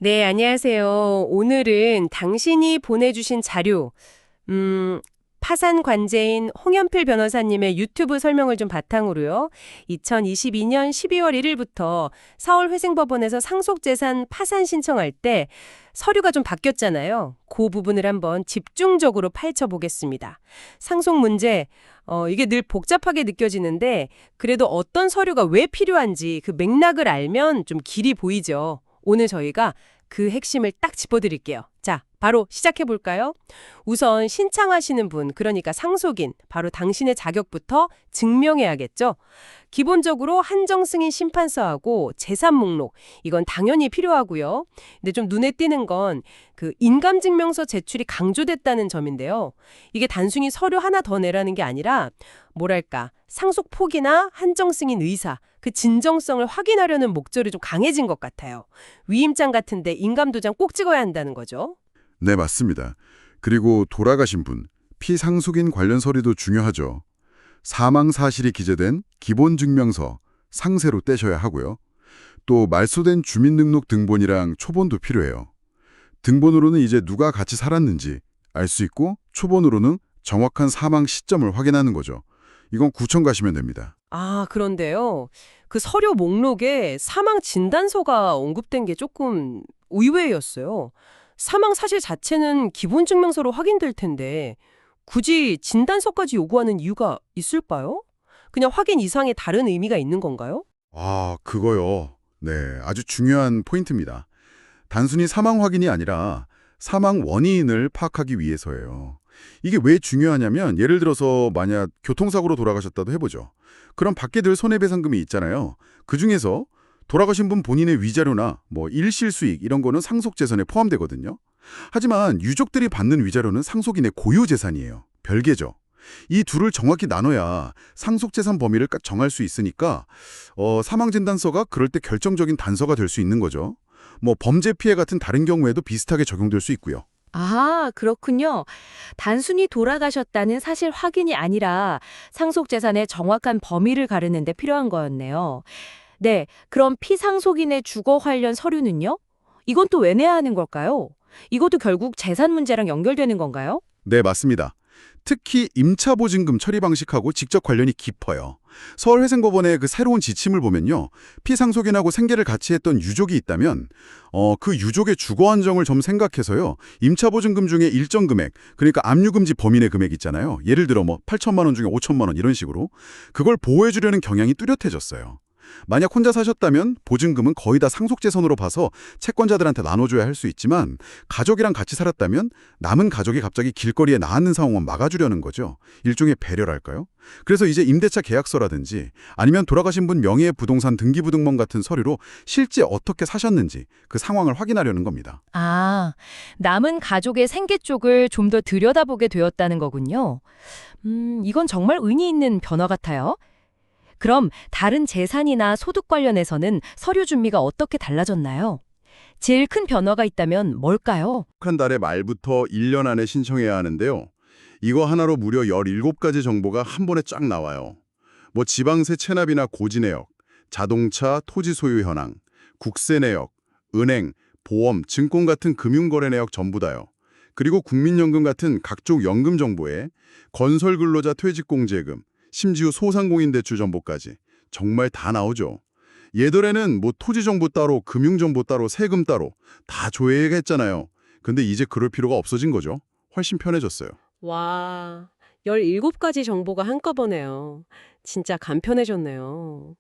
네, 안녕하세요. 오늘은 당신이 보내주신 자료, 파산 관제인 홍연필 변호사님의 유튜브 설명을 좀 바탕으로요. 2022년 12월 1일부터 서울회생법원에서 상속재산 파산 신청할 때 서류가 좀 바뀌었잖아요. 그 부분을 한번 집중적으로 파헤쳐보겠습니다. 상속 문제, 이게 늘 복잡하게 느껴지는데 그래도 어떤 서류가 왜 필요한지 그 맥락을 알면 좀 길이 보이죠. 오늘 저희가 그 핵심을 딱 짚어드릴게요. 자, 바로 시작해볼까요? 우선 신청하시는 분, 그러니까 상속인, 바로 당신의 자격부터 증명해야겠죠? 기본적으로 한정승인 심판서하고 재산 목록, 이건 당연히 필요하고요. 근데 좀 눈에 띄는 건 그 인감증명서 제출이 강조됐다는 점인데요. 이게 단순히 서류 하나 더 내라는 게 아니라 뭐랄까, 상속 폭이나 한정승인 의사, 그 진정성을 확인하려는 목적이 좀 강해진 것 같아요. 위임장 같은데 인감도장 꼭 찍어야 한다는 거죠. 네, 맞습니다. 그리고 돌아가신 분, 피상속인 관련 서류도 중요하죠. 사망 사실이 기재된 기본증명서, 상세로 떼셔야 하고요. 또 말소된 주민등록 등본이랑 초본도 필요해요. 등본으로는 이제 누가 같이 살았는지 알 수 있고 초본으로는 정확한 사망 시점을 확인하는 거죠. 이건 구청 가시면 됩니다. 아, 그런데요. 그 서류 목록에 사망 진단서가 언급된 게 조금 의외였어요. 사망 사실 자체는 기본 증명서로 확인될 텐데 굳이 진단서까지 요구하는 이유가 있을까요? 그냥 확인 이상의 다른 의미가 있는 건가요? 그거요. 네, 아주 중요한 포인트입니다. 단순히 사망 확인이 아니라 사망 원인을 파악하기 위해서예요. 이게 왜 중요하냐면 예를 들어서 만약 교통사고로 돌아가셨다도 해보죠. 그럼 받게 될 손해배상금이 있잖아요. 그중에서 돌아가신 분 본인의 위자료나 일실수익 이런 거는 상속재산에 포함되거든요. 하지만 유족들이 받는 위자료는 상속인의 고유재산이에요. 별개죠. 이 둘을 정확히 나눠야 상속재산 범위를 정할 수 있으니까 사망진단서가 그럴 때 결정적인 단서가 될 수 있는 거죠. 범죄 피해 같은 다른 경우에도 비슷하게 적용될 수 있고요. 아, 그렇군요. 단순히 돌아가셨다는 사실 확인이 아니라 상속재산의 정확한 범위를 가르는 데 필요한 거였네요. 네, 그럼 피상속인의 주거 관련 서류는요? 이건 또 왜 내야 하는 걸까요? 이것도 결국 재산 문제랑 연결되는 건가요? 네, 맞습니다. 특히 임차보증금 처리 방식하고 직접 관련이 깊어요. 서울회생법원의 그 새로운 지침을 보면요. 피상속인하고 생계를 같이 했던 유족이 있다면 그 유족의 주거 안정을 좀 생각해서요. 임차보증금 중에 일정 금액, 그러니까 압류금지 범인의 금액 있잖아요. 예를 들어 8천만 원 중에 5천만 원 이런 식으로 그걸 보호해 주려는 경향이 뚜렷해졌어요. 만약 혼자 사셨다면 보증금은 거의 다 상속재산으로 봐서 채권자들한테 나눠줘야 할 수 있지만 가족이랑 같이 살았다면 남은 가족이 갑자기 길거리에 나앉는 상황을 막아주려는 거죠. 일종의 배려랄까요? 그래서 이제 임대차 계약서라든지 아니면 돌아가신 분 명의의 부동산 등기부등본 같은 서류로 실제 어떻게 사셨는지 그 상황을 확인하려는 겁니다. 아, 남은 가족의 생계 쪽을 좀 더 들여다보게 되었다는 거군요. 이건 정말 의미 있는 변화 같아요. 그럼 다른 재산이나 소득 관련해서는 서류 준비가 어떻게 달라졌나요? 제일 큰 변화가 있다면 뭘까요? 한 달의 말부터 1년 안에 신청해야 하는데요. 이거 하나로 무려 17가지 정보가 한 번에 쫙 나와요. 지방세 체납이나 고지 내역, 자동차, 토지 소유 현황, 국세 내역, 은행, 보험, 증권 같은 금융거래 내역 전부 다요. 그리고 국민연금 같은 각종 연금 정보에 건설근로자 퇴직공제금, 심지어 소상공인 대출 정보까지 정말 다 나오죠. 예전에는 토지 정보 따로, 금융 정보 따로, 세금 따로 다 조회했잖아요. 근데 이제 그럴 필요가 없어진 거죠. 훨씬 편해졌어요. 와, 17가지 정보가 한꺼번에요. 진짜 간편해졌네요.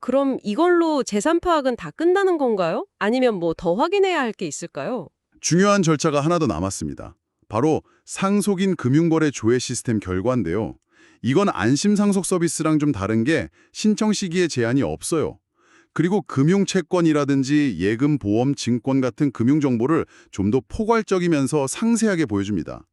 그럼 이걸로 재산 파악은 다 끝나는 건가요? 아니면 뭐 더 확인해야 할 게 있을까요? 중요한 절차가 하나 더 남았습니다. 바로 상속인 금융거래 조회 시스템 결과인데요. 이건 안심상속 서비스랑 좀 다른 게 신청 시기에 제한이 없어요. 그리고 금융채권이라든지 예금, 보험, 증권 같은 금융정보를 좀 더 포괄적이면서 상세하게 보여줍니다.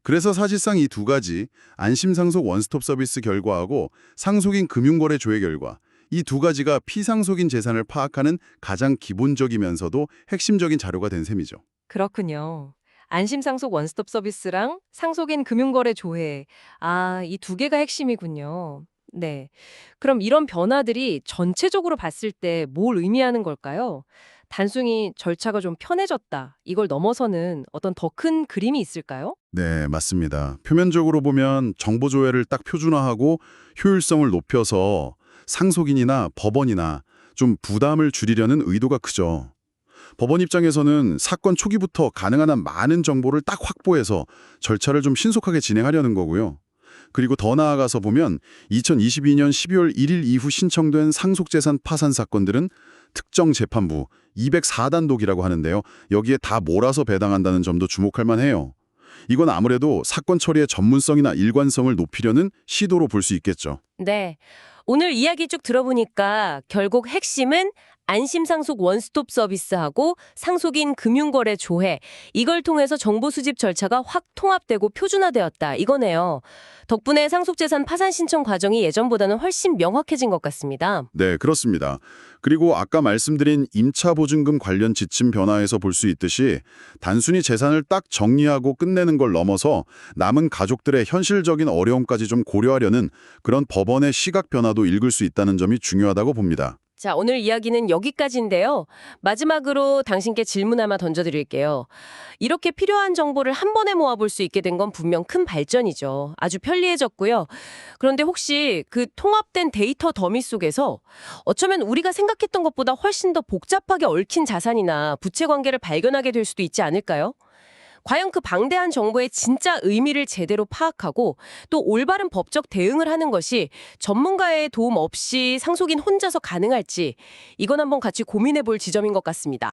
그래서 사실상 이 두 가지, 안심상속 원스톱 서비스 결과하고 상속인 금융거래 조회 결과, 이 두 가지가 피상속인 재산을 파악하는 가장 기본적이면서도 핵심적인 자료가 된 셈이죠. 그렇군요. 안심상속 원스톱 서비스랑 상속인 금융거래 조회. 아, 이 두 개가 핵심이군요. 네. 그럼 이런 변화들이 전체적으로 봤을 때 뭘 의미하는 걸까요? 단순히 절차가 좀 편해졌다. 이걸 넘어서는 어떤 더 큰 그림이 있을까요? 네, 맞습니다. 표면적으로 보면 정보 조회를 딱 표준화하고 효율성을 높여서 상속인이나 법원이나 좀 부담을 줄이려는 의도가 크죠. 법원 입장에서는 사건 초기부터 가능한 한 많은 정보를 딱 확보해서 절차를 좀 신속하게 진행하려는 거고요. 그리고 더 나아가서 보면 2022년 12월 1일 이후 신청된 상속재산 파산 사건들은 특정 재판부 204단독이라고 하는데요. 여기에 다 몰아서 배당한다는 점도 주목할 만해요. 이건 아무래도 사건 처리의 전문성이나 일관성을 높이려는 시도로 볼 수 있겠죠. 네. 오늘 이야기 쭉 들어보니까 결국 핵심은 안심상속 원스톱 서비스하고 상속인 금융거래 조회, 이걸 통해서 정보 수집 절차가 확 통합되고 표준화되었다, 이거네요. 덕분에 상속재산 파산 신청 과정이 예전보다는 훨씬 명확해진 것 같습니다. 네, 그렇습니다. 그리고 아까 말씀드린 임차 보증금 관련 지침 변화에서 볼 수 있듯이 단순히 재산을 딱 정리하고 끝내는 걸 넘어서 남은 가족들의 현실적인 어려움까지 좀 고려하려는 그런 법원의 시각 변화도 읽을 수 있다는 점이 중요하다고 봅니다. 자, 오늘 이야기는 여기까지인데요. 마지막으로 당신께 질문 하나 던져드릴게요. 이렇게 필요한 정보를 한 번에 모아볼 수 있게 된 건 분명 큰 발전이죠. 아주 편리해졌고요. 그런데 혹시 그 통합된 데이터 더미 속에서 어쩌면 우리가 생각했던 것보다 훨씬 더 복잡하게 얽힌 자산이나 부채 관계를 발견하게 될 수도 있지 않을까요? 과연 그 방대한 정보의 진짜 의미를 제대로 파악하고 또 올바른 법적 대응을 하는 것이 전문가의 도움 없이 상속인 혼자서 가능할지, 이건 한번 같이 고민해 볼 지점인 것 같습니다.